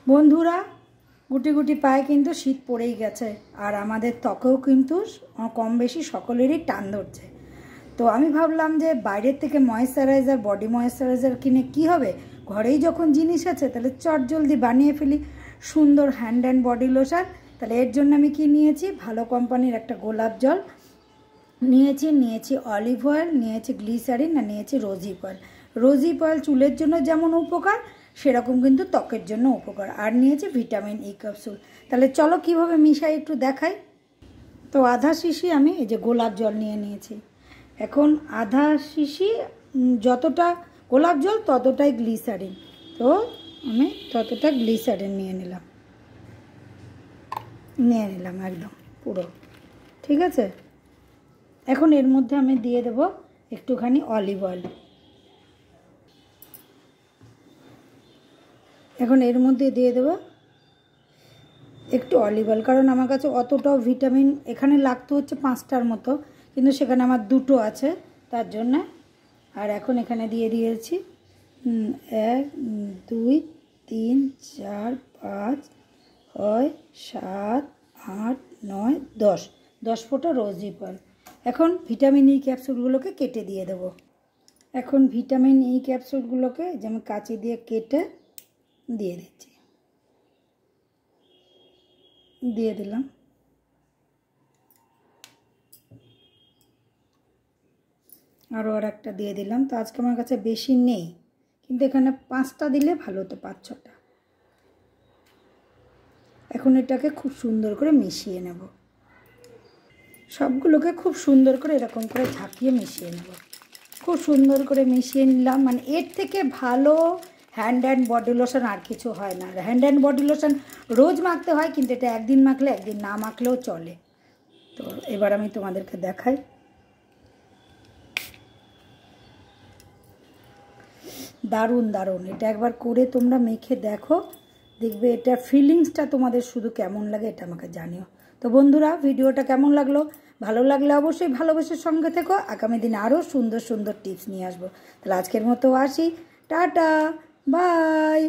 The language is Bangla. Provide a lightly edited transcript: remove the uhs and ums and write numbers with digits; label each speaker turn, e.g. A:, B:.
A: বন্ধুরা, গুটি গুটি পায়ে কিন্তু শীত পড়েই গেছে আর আমাদের ত্বকেও কিন্তু কম বেশি সকলেরই টান ধরছে। তো আমি ভাবলাম যে বাইরের থেকে ময়েশ্চারাইজার, বডি ময়েশ্চারাইজার কিনে কি হবে, ঘরেই যখন জিনিস আছে তাহলে চটজলদি বানিয়ে ফেলি সুন্দর হ্যান্ড অ্যান্ড বডি লোশন। তাহলে এর জন্য আমি কি নিয়েছি, ভালো কোম্পানির একটা গোলাপ জল নিয়েছি অলিভ অয়েল, নিয়েছি গ্লিসারিন, আর নিয়েছি রোজিপ অয়েল। রোজিপ অয়েল চুলের জন্য যেমন উপকার সেরকম কিন্তু ত্বকের জন্য উপকার। আর নিয়েছি ভিটামিন ই ক্যাপসুল। তাহলে চলো কিভাবে মিশাই একটু দেখাই। তো আধা শিশি আমি এই যে গোলাপ জল নিয়ে নিয়েছি। এখন আধা শিশি যতটা গোলাপ জল ততটাই গ্লিসারিন, তো আমি ততটা গ্লিসারিন নিয়ে নিলাম একদম পুরো। ঠিক আছে, এখন এর মধ্যে আমি দিয়ে দেব একটুখানি অলিভ অয়েল। এখন এর মধ্যে দিয়ে দেব একটু অলিভ অয়েল, কারণ আমার কাছে অতটাও ভিটামিন এখানে লাগতো হচ্ছে 5টার মতো, কিন্তু সেখানে আমার 2টো আছে তার জন্য। আর এখন এখানে দিয়ে দিয়েছি 1 2 3 4 5 6 7 8 9 10 ফোঁটা রোজিপ অয়েল। এখন ভিটামিন ই ক্যাপসুলগুলোকে কেটে দিয়ে দেব। এখন ভিটামিন ই ক্যাপসুলগুলোকে যেমন কাঁচি দিয়ে কেটে দিয়ে দিচ্ছি, দিয়ে দিলাম। আরও আর একটা দিয়ে দিলাম। তো আজকে আমার কাছে বেশি নেই, কিন্তু এখানে 5টা দিলে ভালো হতো, 5-6টা। এখন এটাকে খুব সুন্দর করে মিশিয়ে নেব, সবগুলোকে খুব সুন্দর করে এরকম করে ঝাঁকিয়ে মিশিয়ে নেব। খুব সুন্দর করে মিশিয়ে নিলাম। মানে এর থেকে ভালো হ্যান্ড অ্যান্ড বডি লোশন আর কিছু হয় না। হ্যান্ড অ্যান্ড বডি লোশন রোজ মাখতে হয়, কিন্তু এটা একদিন মাখলে একদিন না মাখলেও চলে। তো এবার আমি তোমাদেরকে দেখাই। দারুণ দারুণ, এটা একবার করে তোমরা মেখে দেখো, দেখবে এটা ফিলিংসটা তোমাদের শুধু কেমন লাগে এটা আমাকে জানিও। তো বন্ধুরা, ভিডিওটা কেমন লাগলো? ভালো লাগলে অবশ্যই ভালোবাসার সঙ্গে থেকো। আগামী দিনে আরও সুন্দর সুন্দর টিপস নিয়ে আসবো। তাহলে আজকের মতো আসি, টাটা, বাই।